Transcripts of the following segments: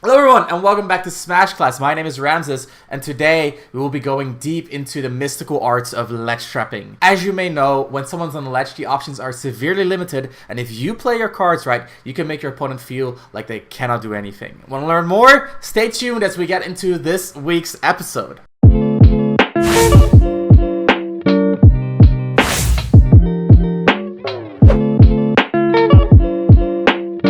Hello everyone and welcome back to Smash Class. My name is Ramses and today we will be going deep into the mystical arts of ledge trapping. As you may know, when someone's on the ledge, the options are severely limited, and if you play your cards right, you can make your opponent feel like they cannot do anything. Want to learn more? Stay tuned as we get into this week's episode.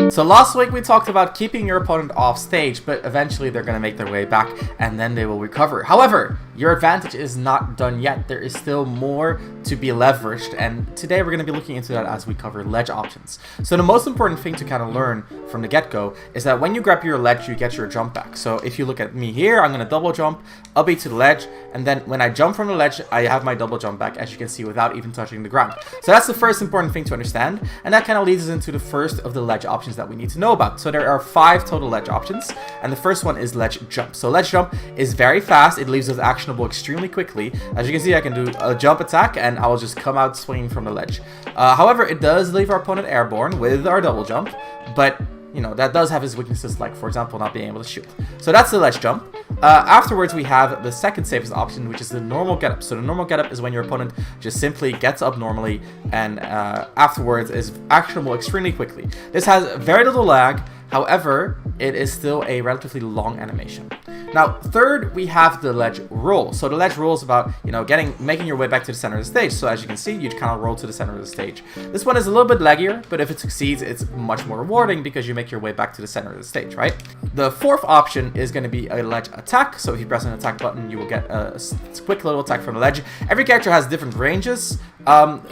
So last week we talked about keeping your opponent off stage, but eventually they're going to make their way back and then they will recover. However, your advantage is not done yet. There is still more to be leveraged, and today we're going to be looking into that as we cover ledge options. So the most important thing to kind of learn from the get-go is that when you grab your ledge, you get your jump back. So if you look at me here, I'm going to double jump, up to the ledge, and then when I jump from the ledge, I have my double jump back, as you can see, without even touching the ground. So that's the first important thing to understand, and that kind of leads us into the first of the ledge options that we need to know about. So there are 5 total ledge options, and the first one is ledge jump. So ledge jump is very fast. It leaves us actionable extremely quickly. As you can see, I can do a jump attack and I will just come out swinging from the ledge. However, it does leave our opponent airborne with our double jump, but you know, that does have its weaknesses, like for example not being able to shoot. So that's the ledge jump. Afterwards we have the second safest option, which is the normal getup. So the normal getup is when your opponent just simply gets up normally and afterwards is actionable extremely quickly. This has very little lag. However, it is still a relatively long animation. Now, third, we have the ledge roll. So the ledge roll is about, you know, making your way back to the center of the stage. So as you can see, you kind of roll to the center of the stage. This one is a little bit laggier, but if it succeeds, it's much more rewarding because you make your way back to the center of the stage, right? The fourth option is going to be a ledge attack. So if you press an attack button, you will get a quick little attack from the ledge. Every character has different ranges.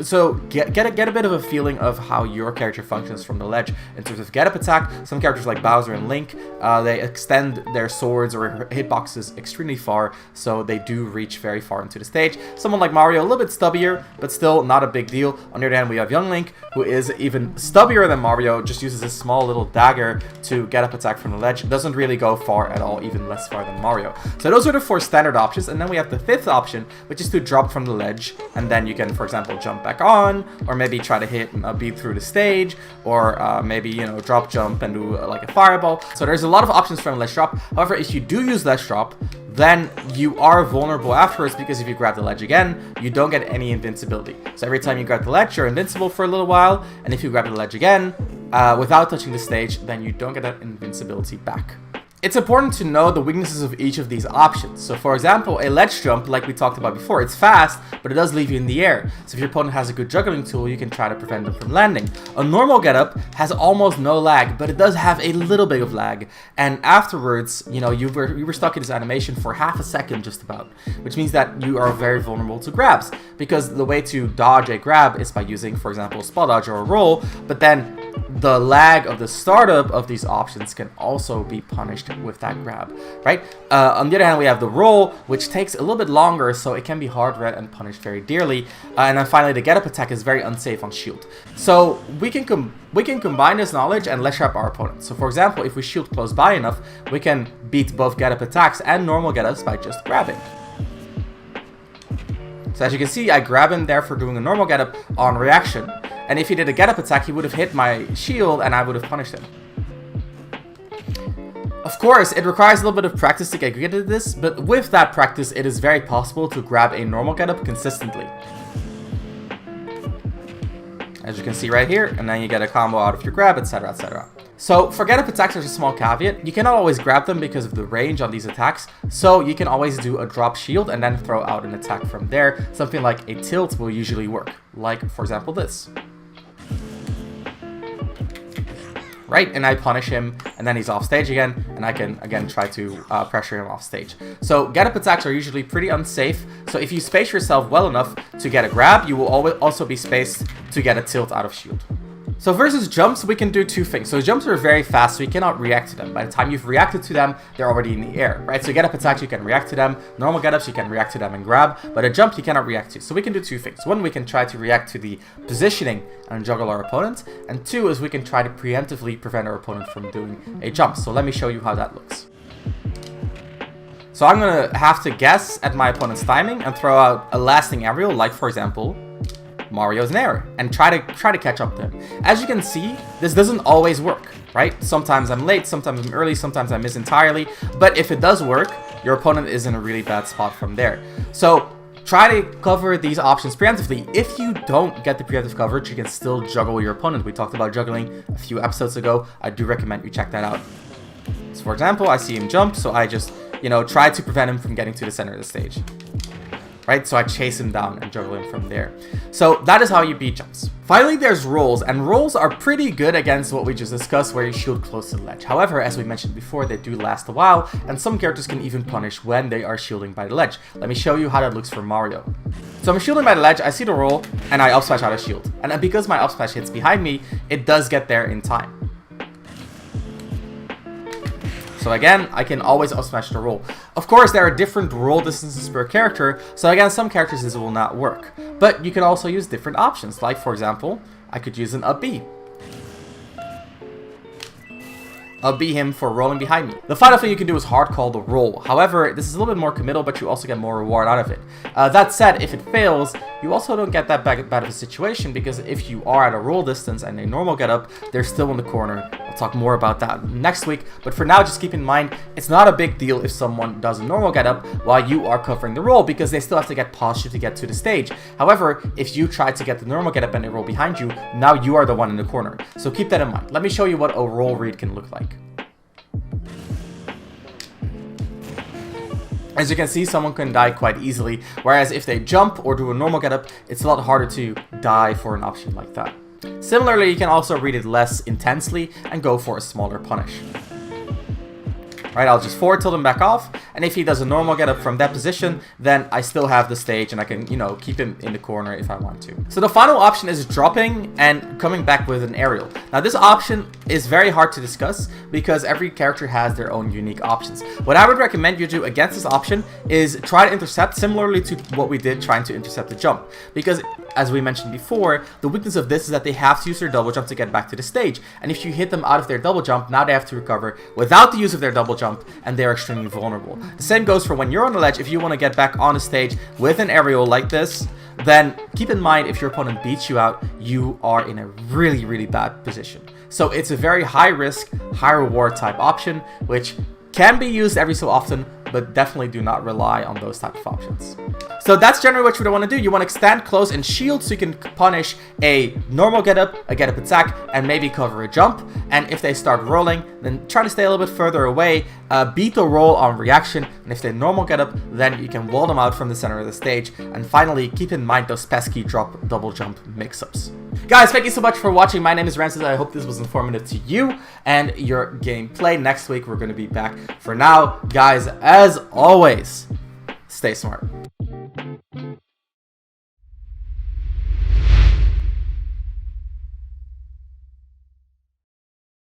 So get a bit of a feeling of how your character functions from the ledge in terms of get up attack. Some characters like Bowser and Link, they extend their swords or hitboxes extremely far, so they do reach very far into the stage. Someone like Mario, a little bit stubbier, but still not a big deal. On the other hand, we have young Link, who is even stubbier than Mario, just uses a small little dagger to get up attack from the ledge. Doesn't really go far at all, even less far than Mario. So those are the 4 standard options, and then we have the 5th option, which is to drop from the ledge, and then you can, for example, jump back on, or maybe try to hit a beat through the stage, or maybe, you know, drop jump and do like a fireball. So there's a lot of options from ledge drop. However, if you do use ledge drop, then you are vulnerable afterwards, because if you grab the ledge again, you don't get any invincibility. So every time you grab the ledge, you're invincible for a little while, and if you grab the ledge again without touching the stage, then you don't get that invincibility back. It's important to know the weaknesses of each of these options. So for example, a ledge jump, like we talked about before, it's fast, but it does leave you in the air. So if your opponent has a good juggling tool, you can try to prevent them from landing. A normal getup has almost no lag, but it does have a little bit of lag. And afterwards, you know, you were stuck in this animation for half a second just about, which means that you are very vulnerable to grabs, because the way to dodge a grab is by using, for example, a spell dodge or a roll, but then the lag of the startup of these options can also be punished with that grab, right? On the other hand, we have the roll, which takes a little bit longer, so it can be hard read and punished very dearly. And then finally, the get up attack is very unsafe on shield. So we can combine this knowledge and ledge trap our opponent. So for example, if we shield close by enough, we can beat both get up attacks and normal get ups by just grabbing. So as you can see, I grab him there for doing a normal get up on reaction. And if he did a get up attack, he would have hit my shield and I would have punished him. Of course, it requires a little bit of practice to get good at this, but with that practice, it is very possible to grab a normal getup consistently. As you can see right here, and then you get a combo out of your grab, etc, etc. So for get up attacks, there's a small caveat. You cannot always grab them because of the range on these attacks, so you can always do a drop shield and then throw out an attack from there. Something like a tilt will usually work, like for example this. Right, and I punish him, and then he's off stage again, and I can again try to pressure him off stage. So get up attacks are usually pretty unsafe, so if you space yourself well enough to get a grab, you will also be spaced to get a tilt out of shield. So versus jumps, we can do 2 things. So jumps are very fast, so you cannot react to them. By the time you've reacted to them, they're already in the air, right? So get up attacks, you can react to them. Normal get ups, you can react to them and grab, but a jump you cannot react to. So we can do 2 things. One, we can try to react to the positioning and juggle our opponent. And 2 is we can try to preemptively prevent our opponent from doing a jump. So let me show you how that looks. So I'm gonna have to guess at my opponent's timing and throw out a lasting aerial, like for example, Mario's in error and try to catch up to him. As you can see, this doesn't always work, right? Sometimes I'm late, sometimes I'm early, sometimes I miss entirely. But if it does work, your opponent is in a really bad spot from there. So try to cover these options preemptively. If you don't get the preemptive coverage, you can still juggle your opponent. We talked about juggling a few episodes ago. I do recommend you check that out. So for example, I see him jump, so I just, try to prevent him from getting to the center of the stage. Right, so I chase him down and juggle him from there. So that is how you beat jumps. Finally, there's rolls, and rolls are pretty good against what we just discussed, where you shield close to the ledge. However, as we mentioned before, they do last a while, and some characters can even punish when they are shielding by the ledge. Let me show you how that looks for Mario. So I'm shielding by the ledge, I see the roll, and I up smash out of shield. And because my up smash hits behind me, it does get there in time. So again, I can always up smash the roll. Of course, there are different roll distances per character, so again, some characters this will not work. But you can also use different options, like for example, I could use an up B. Up B him for rolling behind me. The final thing you can do is hard call the roll. However, this is a little bit more committal, but you also get more reward out of it. That said, if it fails, you also don't get that bad of a situation, because if you are at a roll distance and a normal get up, they're still in the corner. I'll talk more about that next week, but for now, just keep in mind, it's not a big deal if someone does a normal get up while you are covering the roll, because they still have to get past you to get to the stage. However, if you try to get the normal get up and they roll behind you, now you are the one in the corner. So keep that in mind. Let me show you what a roll read can look like. As you can see, someone can die quite easily, whereas if they jump or do a normal getup, it's a lot harder to die for an option like that. Similarly, you can also read it less intensely and go for a smaller punish. Right, I'll just forward tilt him back off, and if he does a normal get up from that position, then I still have the stage and I can, keep him in the corner if I want to. So the final option is dropping and coming back with an aerial. Now this option is very hard to discuss because every character has their own unique options. What I would recommend you do against this option is try to intercept similarly to what we did trying to intercept the jump. Because as we mentioned before, the weakness of this is that they have to use their double jump to get back to the stage. And if you hit them out of their double jump, now they have to recover without the use of their double jump, and they're extremely vulnerable. The same goes for when you're on the ledge. If you want to get back on the stage with an aerial like this, then keep in mind, if your opponent beats you out, you are in a really, really bad position. So it's a very high risk, high reward type option, which can be used every so often, but definitely do not rely on those type of options. So that's generally what you want to do. You want to stand close and shield so you can punish a normal get up, a get up attack, and maybe cover a jump. And if they start rolling, then try to stay a little bit further away, beat the roll on reaction, and if they normal get up, then you can wall them out from the center of the stage. And finally, keep in mind those pesky drop double jump mix-ups. Guys, thank you so much for watching. My name is Ramses. I hope this was informative to you and your gameplay. Next week, we're going to be back. For now, guys, as always, stay smart.